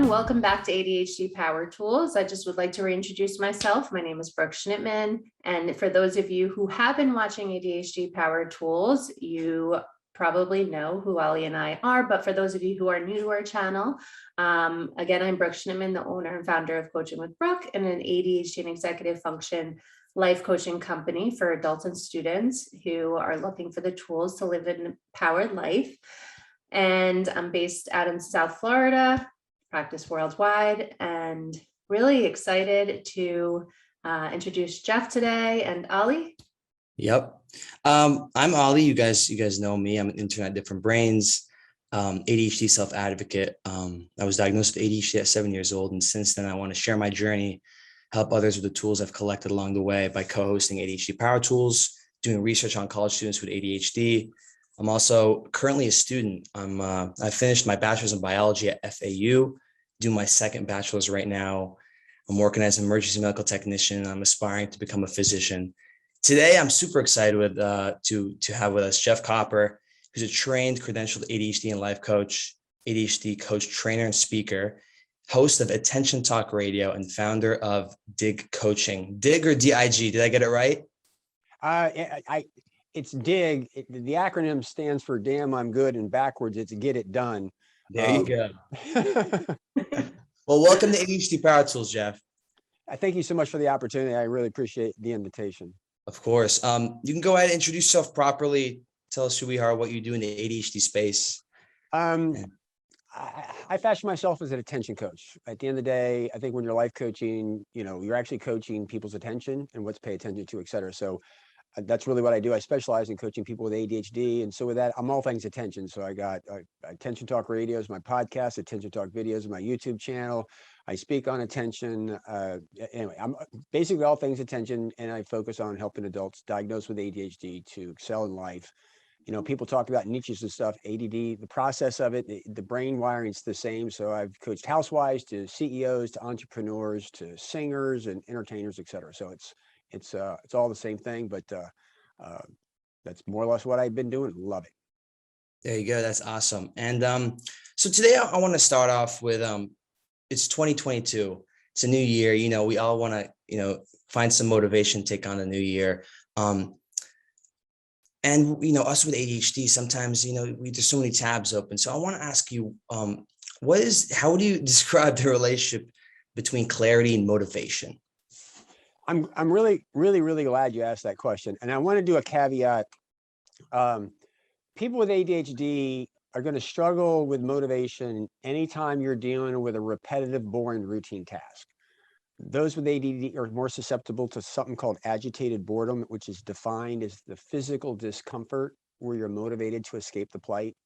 Welcome back to ADHD Power Tools. I just would like to reintroduce myself. My name is Brooke Schnittman. And for those of you who have been watching ADHD Power Tools, you probably know who Ali and I are. But for those of you who are new to our channel, again, I'm Brooke Schnittman, the owner and founder of Coaching with Brooke, and an ADHD and executive function life coaching company for adults and students who are looking for the tools to live an empowered life. And I'm based out in South Florida, practice worldwide, and really excited to introduce Jeff today and Ali. Yep. I'm Ali. You guys know me. I'm an intern at Different Brains, ADHD self-advocate. I was diagnosed with ADHD at 7 years old. And since then, I want to share my journey, help others with the tools I've collected along the way by co-hosting ADHD Power Tools, doing research on college students with ADHD. I'm also currently a student. I finished my bachelor's in biology at FAU, doing my second bachelor's right now. I'm working as an emergency medical technician. I'm aspiring to become a physician. Today, I'm super excited to have with us Jeff Copper, who's a trained, credentialed ADHD and life coach, ADHD coach, trainer, and speaker, host of Attention Talk Radio, and founder of DIG Coaching. DIG or DIG? Did I get it right? It's DIG. The acronym stands for Damn, I'm Good, and backwards, it's Get It Done. There you go. Well, welcome to ADHD Power Tools, Jeff. Thank you so much for the opportunity. I really appreciate the invitation. Of course. You can go ahead and introduce yourself properly. Tell us who we are, what you do in the ADHD space. I fashion myself as an attention coach. At the end of the day, I think when you're life coaching, you're actually coaching people's attention and what to pay attention to, et cetera. So that's really what I do. I specialize in coaching people with ADHD. And so with that, I'm all things attention. So I got Attention Talk Radio is my podcast, Attention Talk Videos is my YouTube channel. I speak on attention. Anyway, I'm basically all things attention, and I focus on helping adults diagnosed with ADHD to excel in life. People talk about niches and stuff, ADD, the process of it, the brain wiring is the same. So I've coached housewives to CEOs, to entrepreneurs, to singers and entertainers, et cetera. So it's all the same thing, but that's more or less what I've been doing. Love it. There you go. That's awesome. And so today I want to start off with it's 2022. It's a new year. We all want to find some motivation, take on a new year. And us with ADHD, sometimes there's so many tabs open. So I want to ask you, how do you describe the relationship between clarity and motivation? I'm really, really, really glad you asked that question. And I want to do a caveat. People with ADHD are going to struggle with motivation anytime you're dealing with a repetitive, boring, routine task. Those with ADD are more susceptible to something called agitated boredom, which is defined as the physical discomfort where you're motivated to escape the plight.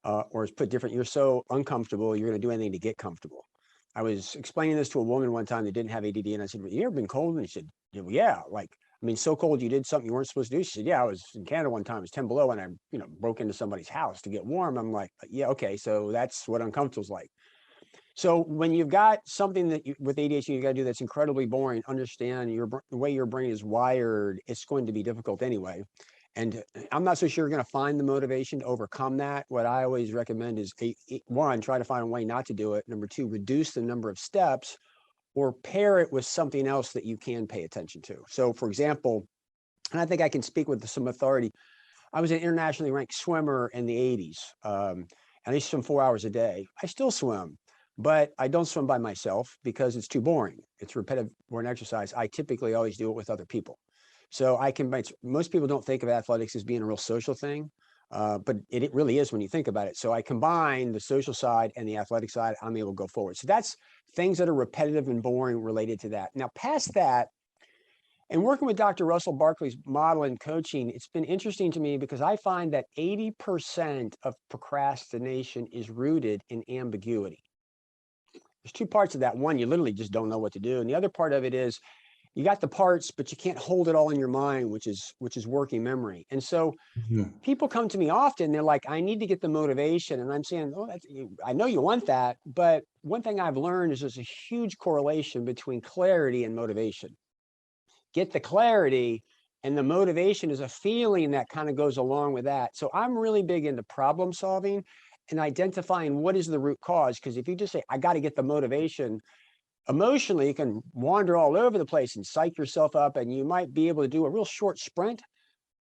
Or it's put different, you're so uncomfortable, you're going to do anything to get comfortable. I was explaining this to a woman one time that didn't have ADD, and I said, well, you ever been cold? And she said, yeah, so cold you did something you weren't supposed to do. She said, yeah, I was in Canada one time, it was 10 below, and I broke into somebody's house to get warm. I'm like, yeah, okay, so that's what uncomfortable is like. So when you've got something that with ADHD you got to do that's incredibly boring, understand the way your brain is wired, it's going to be difficult anyway. And I'm not so sure you're going to find the motivation to overcome that. What I always recommend is, one, try to find a way not to do it. Number two, reduce the number of steps or pair it with something else that you can pay attention to. So for example, and I think I can speak with some authority, I was an internationally ranked swimmer in the 80s. And I used to swim 4 hours a day. I still swim, but I don't swim by myself because it's too boring. It's repetitive, boring exercise. I typically always do it with other people. So most people don't think of athletics as being a real social thing, but it really is when you think about it. So I combine the social side and the athletic side, I'm able to go forward. So that's things that are repetitive and boring related to that. Now, past that, and working with Dr. Russell Barkley's model and coaching, it's been interesting to me because I find that 80% of procrastination is rooted in ambiguity. There's two parts of that. One, you literally just don't know what to do. And the other part of it is you got the parts, but you can't hold it all in your mind, which is working memory. And so people come to me often, they're like, I need to get the motivation. And I'm saying, oh, I know you want that. But one thing I've learned is there's a huge correlation between clarity and motivation. Get the clarity, and the motivation is a feeling that kind of goes along with that. So I'm really big into problem solving. and identifying what is the root cause. Because if you just say, I got to get the motivation, emotionally, you can wander all over the place and psych yourself up, and you might be able to do a real short sprint.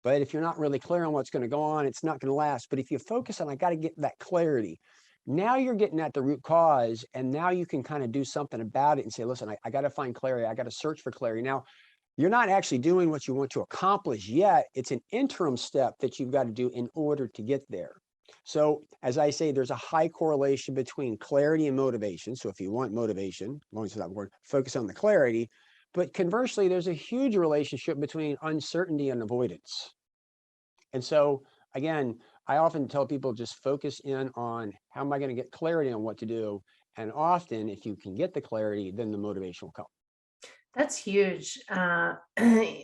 But if you're not really clear on what's going to go on, it's not going to last. But if you focus on, I got to get that clarity, now you're getting at the root cause, and now you can kind of do something about it and say, listen, I got to find clarity. I got to search for clarity. Now, you're not actually doing what you want to accomplish yet. It's an interim step that you've got to do in order to get there. So as I say, there's a high correlation between clarity and motivation. So if you want motivation, as long as it's not word, focus on the clarity. But conversely, there's a huge relationship between uncertainty and avoidance. And so again, I often tell people, just focus in on how am I going to get clarity on what to do? And often if you can get the clarity, then the motivation will come. That's huge.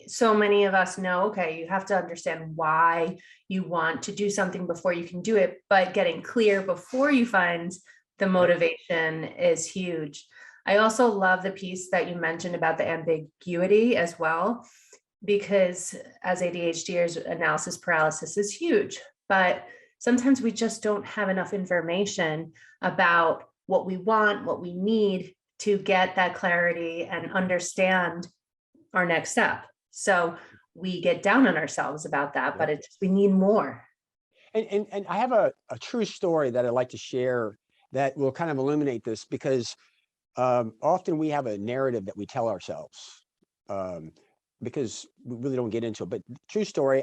So many of us know, okay, you have to understand why you want to do something before you can do it, but getting clear before you find the motivation is huge. I also love the piece that you mentioned about the ambiguity as well, because as ADHDers, analysis paralysis is huge, but sometimes we just don't have enough information about what we want, what we need to get that clarity and understand our next step. So we get down on ourselves about that, but it's, we need more. And I have a true story that I'd like to share that will kind of illuminate this, because often we have a narrative that we tell ourselves because we really don't get into it. But true story,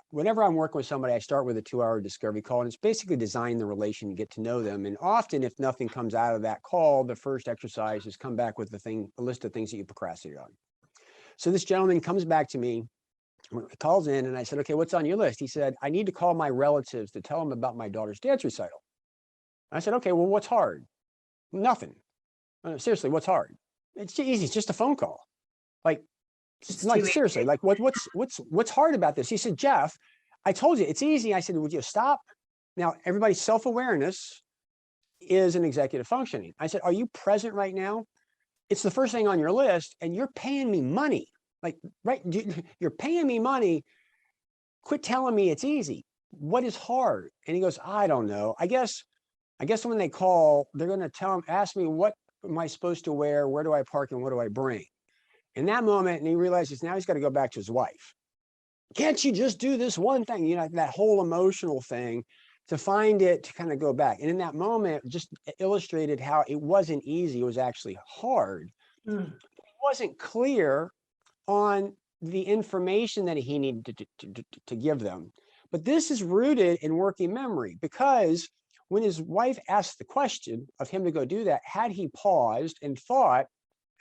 whenever I'm working with somebody, I start with a 2-hour discovery call, and it's basically design the relation and get to know them. And often if nothing comes out of that call, the first exercise is come back with a list of things that you procrastinated on. So this gentleman comes back to me, calls in, and I said, okay, what's on your list? He said, I need to call my relatives to tell them about my daughter's dance recital. I said, okay, well, what's hard? Nothing. Seriously, what's hard? It's easy. It's just a phone call. Like, seriously, like what's hard about this? He said, Jeff, I told you it's easy. I said, would you stop? Now, everybody's self-awareness is an executive functioning. I said, are you present right now? It's the first thing on your list, and you're paying me money. Like, right, you're paying me money. Quit telling me it's easy. What is hard? And he goes, I don't know. I guess when they call, they're going to ask me, what am I supposed to wear? Where do I park? And what do I bring? In that moment, and he realizes now he's got to go back to his wife. Can't you just do this one thing? You know, that whole emotional thing, to find it, to kind of go back. And in that moment, just illustrated how it wasn't easy. It was actually hard. He wasn't clear on the information that he needed to give them. But this is rooted in working memory, because when his wife asked the question of him to go do that, had he paused and thought,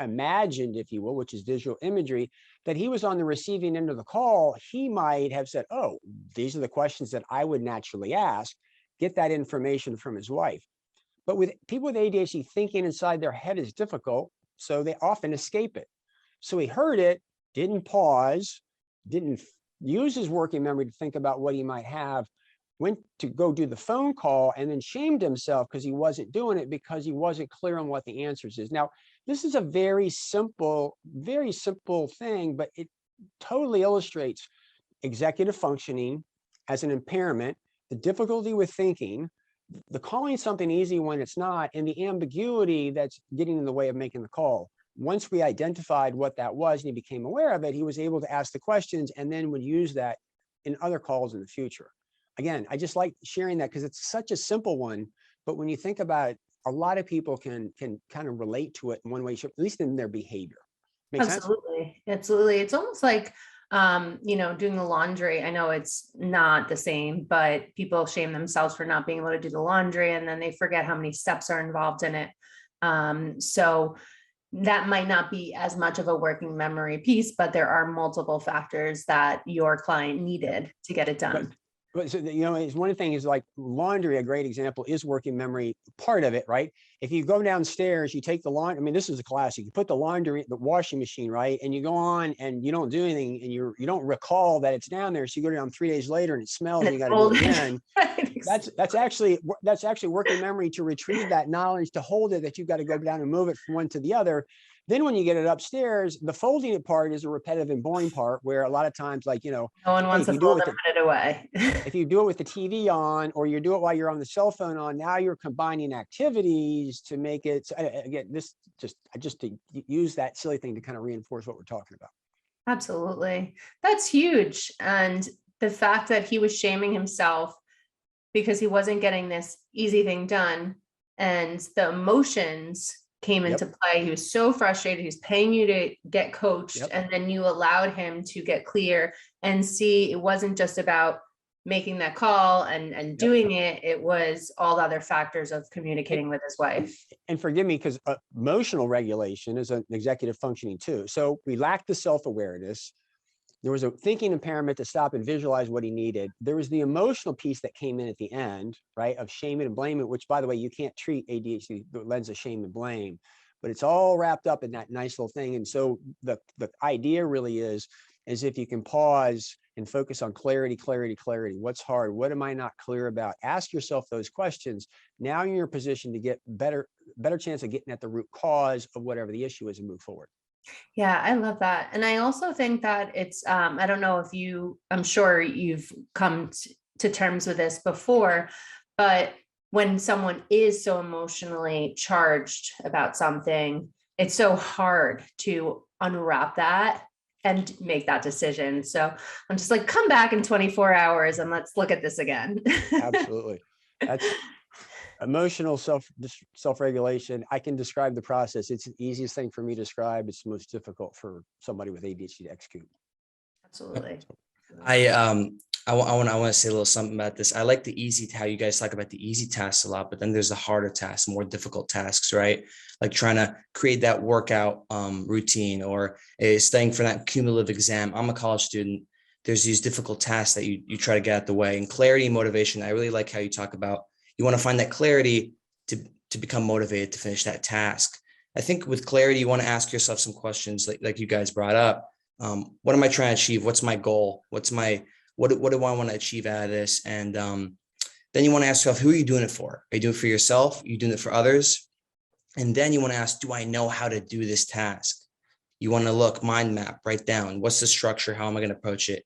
imagined, if you will, which is visual imagery, that he was on the receiving end of the call, he might have said, oh, these are the questions that I would naturally ask, get that information from his wife. But with people with ADHD, thinking inside their head is difficult, so they often escape it. So he heard it, didn't pause, didn't use his working memory to think about what he might have, went to go do the phone call, and then shamed himself because he wasn't doing it, because he wasn't clear on what the answers is. Now, this is a very simple thing, but it totally illustrates executive functioning as an impairment, the difficulty with thinking, the calling something easy when it's not, and the ambiguity that's getting in the way of making the call. Once we identified what that was and he became aware of it, he was able to ask the questions and then would use that in other calls in the future. Again, I just like sharing that because it's such a simple one, but when you think about it, a lot of people can kind of relate to it in one way, shape, at least in their behavior. Make sense? Absolutely. It's almost like, doing the laundry. I know it's not the same, but people shame themselves for not being able to do the laundry, and then they forget how many steps are involved in it. So that might not be as much of a working memory piece, but there are multiple factors that your client needed to get it done. But so, it's one thing is like laundry, a great example is working memory, part of it, right? If you go downstairs, you take the laundry, I mean, this is a classic, you put the laundry, the washing machine, right? And you go on and you don't do anything, and you don't recall that it's down there. So you go down 3 days later and it smells, and you got to do it again. That's actually working memory to retrieve that knowledge, to hold it, that you've got to go down and move it from one to the other. Then when you get it upstairs, the folding it part is a repetitive and boring part, where a lot of times, like, No one hey, wants if to you do it fold with and put it away. if you do it with the TV on, or you do it while you're on the cell phone on, now you're combining activities to make it, again, I just to use that silly thing to kind of reinforce what we're talking about. Absolutely. That's huge. And the fact that he was shaming himself because he wasn't getting this easy thing done, and the emotions came into play. He was so frustrated. He was paying you to get coached, and then you allowed him to get clear and see it wasn't just about making that call and doing it. It was all the other factors of communicating with his wife. And forgive me, because emotional regulation is an executive functioning too. So we lacked the self-awareness. There was a thinking impairment to stop and visualize what he needed. There was the emotional piece that came in at the end, right, of shaming and blaming, which, by the way, you can't treat ADHD the lens of shame and blame, but it's all wrapped up in that nice little thing. And so the idea really is if you can pause and focus on clarity. What's hard? What am I not clear about? Ask yourself those questions. Now you're in a position to get better chance of getting at the root cause of whatever the issue is and move forward. Yeah, I love that. And I also think that it's, I don't know if I'm sure you've come to terms with this before, but when someone is so emotionally charged about something, it's so hard to unwrap that and make that decision. So I'm just like, come back in 24 hours and let's look at this again. Absolutely. That's emotional self-regulation. I can describe the process. It's the easiest thing for me to describe. It's the most difficult for somebody with ADHD to execute. Absolutely. I want to say a little something about this. I like how you guys talk about the easy tasks a lot, but then there's the harder tasks, more difficult tasks, right? Like trying to create that workout routine, or studying for that cumulative exam. I'm a college student. There's these difficult tasks that you try to get out the way. And clarity and motivation, I really like how you talk about, you want to find that clarity to become motivated to finish that task. I think with clarity, you want to ask yourself some questions like you guys brought up. What am I trying to achieve? What's my goal? What do I want to achieve out of this? And then you want to ask yourself, who are you doing it for? Are you doing it for yourself? Are you doing it for others? And then you want to ask, do I know how to do this task? You want to mind map, write down, what's the structure? How am I going to approach it?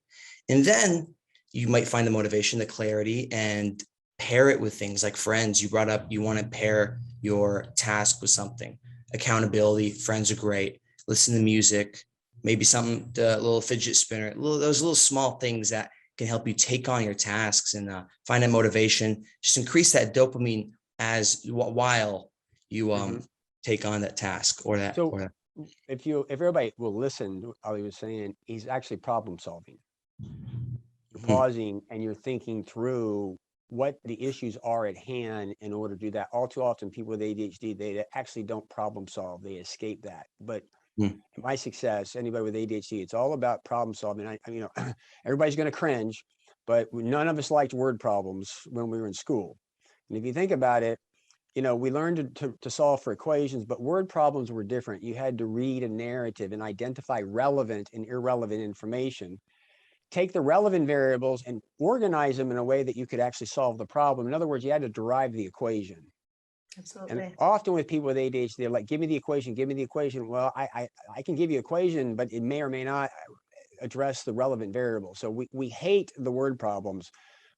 And then you might find the motivation, the clarity, and pair it with things like friends. You brought up, you want to pair your task with something. Accountability, friends are great. Listen to music, maybe something, a little fidget spinner, those little small things that can help you take on your tasks and find that motivation. Just increase that dopamine while you take on that task or that. So if everybody will listen, all he was saying, he's actually problem solving. You're pausing and you're thinking through what the issues are at hand in order to do that. All too often, people with ADHD, they actually don't problem solve. They escape that. But my success, anybody with ADHD, it's all about problem solving. Everybody's going to cringe, but none of us liked word problems when we were in school. And if you think about it, we learned to solve for equations, but word problems were different. You had to read a narrative and identify relevant and irrelevant information, take the relevant variables and organize them in a way that you could actually solve the problem. In other words, you had to derive the equation. Absolutely. And often with people with ADHD, they're like, give me the equation. Well, I can give you equation, but it may or may not address the relevant variable. So we hate the word problems,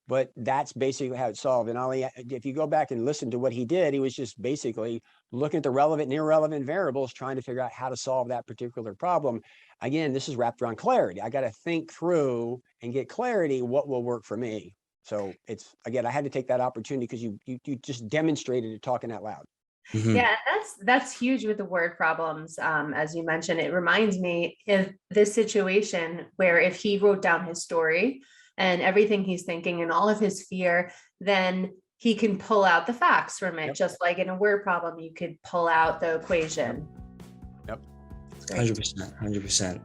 but that's basically how it's solved. And Ali, if you go back and listen to what he did, he was just basically looking at the relevant and irrelevant variables, trying to figure out how to solve that particular problem. Again, this is wrapped around clarity. I got to think through and get clarity, what will work for me. So it's, again, I had to take that opportunity because you just demonstrated it talking out loud. Yeah, that's huge with the word problems. As you mentioned, it reminds me of this situation where if he wrote down his story and everything he's thinking and all of his fear, then he can pull out the facts from it. Just like in a word problem, you could pull out the equation. Yep. 100%.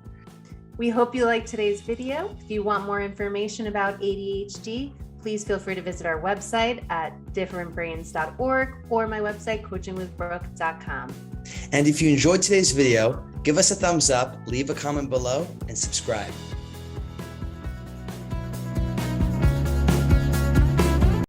We hope you liked today's video. If you want more information about ADHD, please feel free to visit our website at differentbrains.org or my website, coachingwithbrooke.com. And if you enjoyed today's video, give us a thumbs up, leave a comment below, and subscribe.